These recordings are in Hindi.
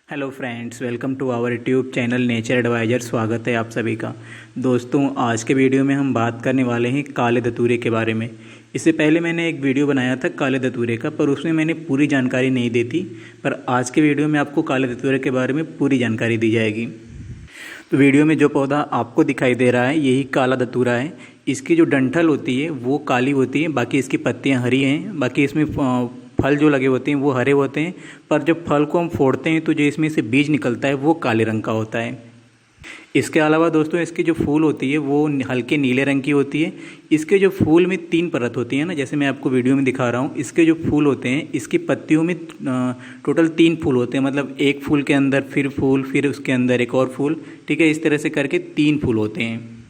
Hello friends, welcome to our YouTube channel nature advisor. स्वागत है आप सभी का। दोस्तों, आज के वीडियो में हम बात करने वाले हैं काले धतूरे के बारे में। इससे पहले मैंने एक वीडियो बनाया था काले धतूरे का, पर उसमें मैंने पूरी जानकारी नहीं दी थी। पर आज के वीडियो में आपको काले धतूरे के बारे में पूरी जानकारी दी जाएगी। तो वीडियो में जो पौधा आपको दिखाई दे रहा है यही काला धतूरा है। इसकी जो डंठल होती है वो काली होती है, बाकी इसकी पत्तियाँ हरी हैं। बाकी इसमें फल जो लगे होते हैं वो हरे होते हैं, पर जब फल को हम फोड़ते हैं तो जो इसमें से बीज निकलता है वो काले रंग का होता है। इसके अलावा दोस्तों, इसकी जो फूल होती है वो हल्के नीले रंग की होती है। इसके जो फूल में 3 परत होती है ना, जैसे मैं आपको वीडियो में दिखा रहा हूँ। इसके जो फूल होते हैं, इसकी पत्तियों में टोटल 3 फूल होते हैं। मतलब एक फूल के अंदर फिर फूल, फिर उसके अंदर एक और फूल, ठीक है। इस तरह से करके 3 फूल होते हैं।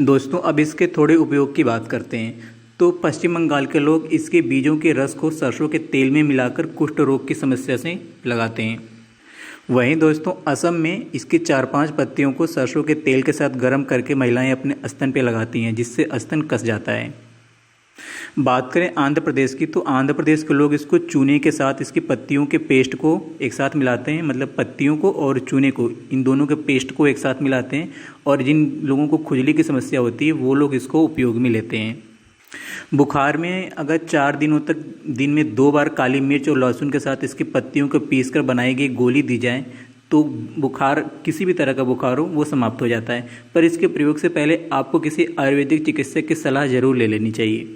दोस्तों, अब इसके थोड़े उपयोग की बात करते हैं। तो पश्चिम बंगाल के लोग इसके बीजों के रस को सरसों के तेल में मिलाकर कुष्ठ रोग की समस्या से लगाते हैं। वहीं दोस्तों, असम में इसकी 4-5 पत्तियों को सरसों के तेल के साथ गर्म करके महिलाएं अपने स्तन पे लगाती हैं, जिससे स्तन कस जाता है। बात करें आंध्र प्रदेश की, तो आंध्र प्रदेश के लोग इसको चूने के साथ इसकी पत्तियों के पेस्ट को एक साथ मिलाते हैं। मतलब पत्तियों को और चूने को, इन दोनों के पेस्ट को एक साथ मिलाते हैं। और जिन लोगों को खुजली की समस्या होती है वो लोग इसको उपयोग में लेते हैं। बुखार में अगर 4 दिनों तक दिन में 2 बार काली मिर्च और लहसुन के साथ इसकी पत्तियों को पीसकर बनाई गई गोली दी जाए तो बुखार, किसी भी तरह का बुखार हो, वो समाप्त हो जाता है। पर इसके प्रयोग से पहले आपको किसी आयुर्वेदिक चिकित्सक की सलाह जरूर ले लेनी चाहिए।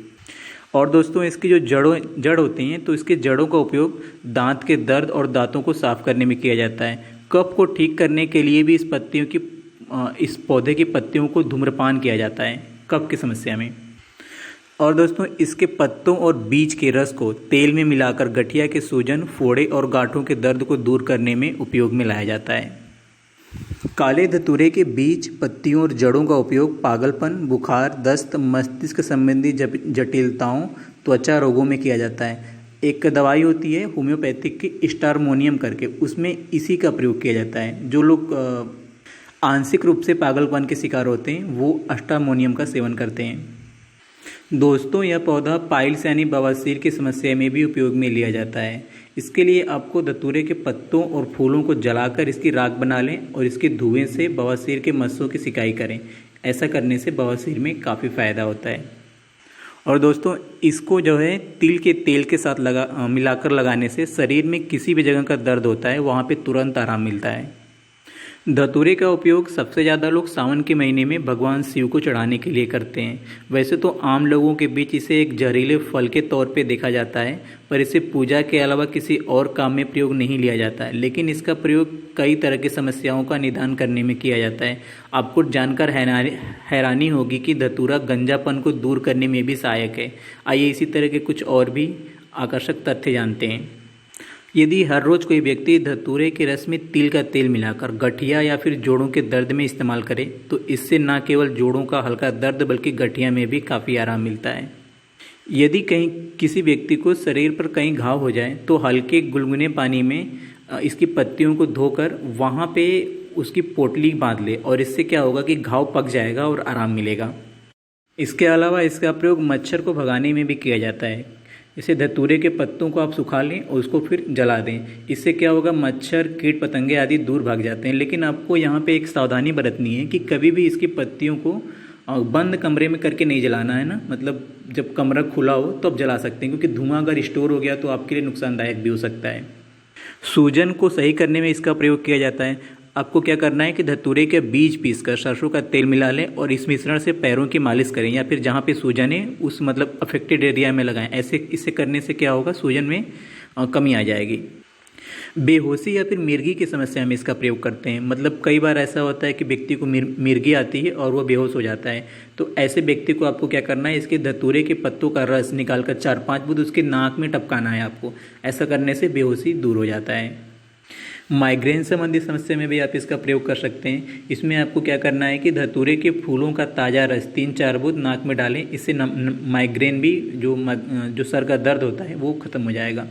और दोस्तों, इसकी जो जड़ होती हैं, तो इसके जड़ों का उपयोग दांत के दर्द और दांतों को साफ करने में किया जाता है। कफ को ठीक करने के लिए भी इस पौधे की पत्तियों को धूम्रपान किया जाता है कफ की समस्या में। और दोस्तों, इसके पत्तों और बीज के रस को तेल में मिलाकर गठिया के सूजन, फोड़े और गांठों के दर्द को दूर करने में उपयोग में लाया जाता है। काले धतूरे के बीज, पत्तियों और जड़ों का उपयोग पागलपन, बुखार, दस्त, मस्तिष्क संबंधी जटिलताओं, त्वचा रोगों में किया जाता है। एक दवाई होती है होम्योपैथिक की स्टारमोनियम करके, उसमें इसी का प्रयोग किया जाता है। जो लोग आंशिक रूप से पागलपन के शिकार होते हैं वो स्टारमोनियम का सेवन करते हैं। दोस्तों, यह पौधा पाइल्स यानी बवासीर की समस्या में भी उपयोग में लिया जाता है। इसके लिए आपको धतूरे के पत्तों और फूलों को जलाकर इसकी राख बना लें और इसके धुएं से बवासीर के मस्सों की सिकाई करें। ऐसा करने से बवासीर में काफ़ी फ़ायदा होता है। और दोस्तों, इसको जो है तिल के तेल के साथ मिलाकर लगाने से शरीर में किसी भी जगह का दर्द होता है वहाँ पे तुरंत आराम मिलता है। धतूरे का उपयोग सबसे ज़्यादा लोग सावन के महीने में भगवान शिव को चढ़ाने के लिए करते हैं। वैसे तो आम लोगों के बीच इसे एक जहरीले फल के तौर पे देखा जाता है, पर इसे पूजा के अलावा किसी और काम में प्रयोग नहीं लिया जाता है। लेकिन इसका प्रयोग कई तरह की समस्याओं का निदान करने में किया जाता है। आपको जानकर हैरानी होगी कि धतूरा गंजापन को दूर करने में भी सहायक है। आइए इसी तरह के कुछ और भी आकर्षक तथ्य जानते हैं। यदि हर रोज़ कोई व्यक्ति धतूरे के रस में तिल का तेल मिलाकर गठिया या फिर जोड़ों के दर्द में इस्तेमाल करे तो इससे न केवल जोड़ों का हल्का दर्द बल्कि गठिया में भी काफ़ी आराम मिलता है। यदि कहीं किसी व्यक्ति को शरीर पर कहीं घाव हो जाए तो हल्के गुनगुने पानी में इसकी पत्तियों को धोकर वहाँ पे उसकी पोटली बांध ले, और इससे क्या होगा कि घाव पक जाएगा और आराम मिलेगा। इसके अलावा इसका प्रयोग मच्छर को भगाने में भी किया जाता है। इसे धतूरे के पत्तों को आप सुखा लें और उसको फिर जला दें। इससे क्या होगा, मच्छर, कीट पतंगे आदि दूर भाग जाते हैं। लेकिन आपको यहाँ पे एक सावधानी बरतनी है कि कभी भी इसकी पत्तियों को बंद कमरे में करके नहीं जलाना है ना। मतलब जब कमरा खुला हो तो आप जला सकते हैं, क्योंकि धुआं अगर स्टोर हो गया तो आपके लिए नुकसानदायक भी हो सकता है। सूजन को सही करने में इसका प्रयोग किया जाता है। आपको क्या करना है कि धतूरे के बीज पीसकर सरसों का तेल मिला लें और इस मिश्रण से पैरों की मालिश करें, या फिर जहाँ पे सूजन है उस मतलब अफेक्टेड एरिया में लगाएं। इससे करने से क्या होगा, सूजन में कमी आ जाएगी। बेहोशी या फिर मिर्गी की समस्या में इसका प्रयोग करते हैं। मतलब कई बार ऐसा होता है कि व्यक्ति को मिर्गी आती है और वह बेहोश हो जाता है। तो ऐसे व्यक्ति को आपको क्या करना है, इसके धतूरे के पत्तों का रस निकालकर 4-5 बूंद उसके नाक में टपकाना है आपको। ऐसा करने से बेहोशी दूर हो जाता है। माइग्रेन संबंधी समस्या में भी आप इसका प्रयोग कर सकते हैं। इसमें आपको क्या करना है कि धतूरे के फूलों का ताज़ा रस 3-4 बूंद नाक में डालें। इससे माइग्रेन भी, जो सर का दर्द होता है, वो खत्म हो जाएगा।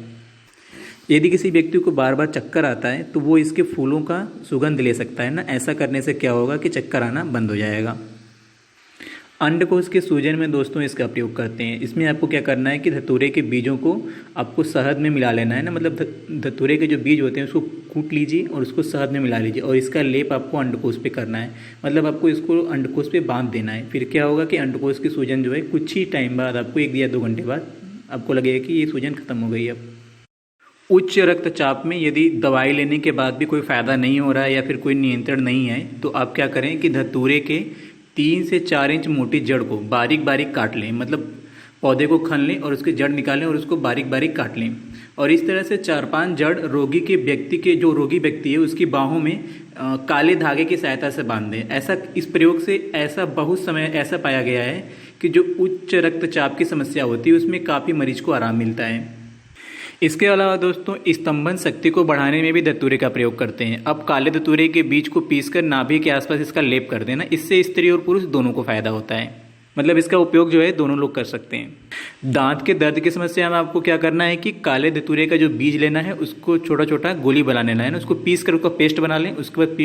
यदि किसी व्यक्ति को बार बार चक्कर आता है तो वो इसके फूलों का सुगंध ले सकता है ना। ऐसा करने से क्या होगा कि चक्कर आना बंद हो जाएगा। अंडकोश के सूजन में दोस्तों इसका प्रयोग करते हैं। इसमें आपको क्या करना है कि धतूरे के बीजों को आपको शहद में मिला लेना है ना, मतलब धतूरे के जो बीज होते हैं उसको कूट लीजिए और उसको शहद में मिला लीजिए और इसका लेप आपको अंडकोश पे करना है। मतलब आपको इसको अंडकोश पे बांध देना है। फिर क्या होगा कि अंडकोश की सूजन जो है कुछ ही टाइम बाद आपको 1 या 2 घंटे बाद आपको लगेगा कि ये सूजन खत्म हो गई है। अब उच्च रक्तचाप में यदि दवाई लेने के बाद भी कोई फ़ायदा नहीं हो रहा है या फिर कोई नियंत्रण नहीं है तो आप क्या करें कि धतूरे के 3 से 4 इंच मोटी जड़ को बारीक बारीक काट लें। मतलब पौधे को खन लें और उसके जड़ निकालें और उसको बारीक बारीक काट लें और इस तरह से 4-5 जड़ रोगी के व्यक्ति के जो रोगी व्यक्ति है उसकी बाहों में काले धागे की सहायता से बांध दें। ऐसा इस प्रयोग से ऐसा बहुत समय ऐसा पाया गया है कि जो उच्च रक्तचाप की समस्या होती है उसमें काफ़ी मरीज को आराम मिलता है। इसके अलावा दोस्तों स्तंभन शक्ति को बढ़ाने में भी धतूरे का प्रयोग करते हैं। अब काले धतूरे के बीज को पीसकर नाभि के आसपास इसका लेप कर देना, इससे स्त्री और पुरुष दोनों को फायदा होता है। मतलब इसका उपयोग जो है दोनों लोग कर सकते हैं। दांत के दर्द की समस्या में आपको क्या करना है कि काले धतूरे का जो बीज लेना है उसको छोटा छोटा गोली बना लेना है ना, उसको पीस कर उसका पेस्ट बना लें। उसके बाद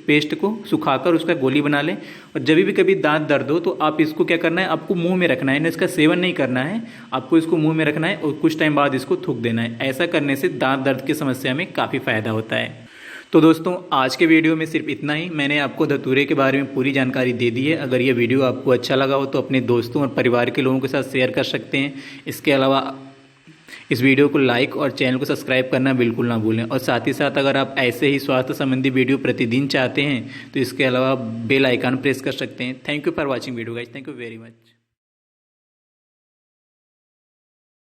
पेस्ट को सुखाकर उसका गोली बना लें और जब भी कभी दांत दर्द हो तो आप इसको क्या करना है, आपको मुंह में रखना है ना, इसका सेवन नहीं करना है, आपको इसको मुंह में रखना है और कुछ टाइम बाद इसको थूक देना है। ऐसा करने से दांत दर्द की समस्या में काफ़ी फायदा होता है। तो दोस्तों आज के वीडियो में सिर्फ इतना ही। मैंने आपको धतूरे के बारे में पूरी जानकारी दे दी है। अगर ये वीडियो आपको अच्छा लगा हो तो अपने दोस्तों और परिवार के लोगों के साथ शेयर कर सकते हैं। इसके अलावा इस वीडियो को लाइक और चैनल को सब्सक्राइब करना बिल्कुल ना भूलें। और साथ ही साथ अगर आप ऐसे ही स्वास्थ्य संबंधी वीडियो प्रतिदिन चाहते हैं तो इसके अलावा बेल आइकन प्रेस कर सकते हैं। Thank you for watching video guys. Thank you very much.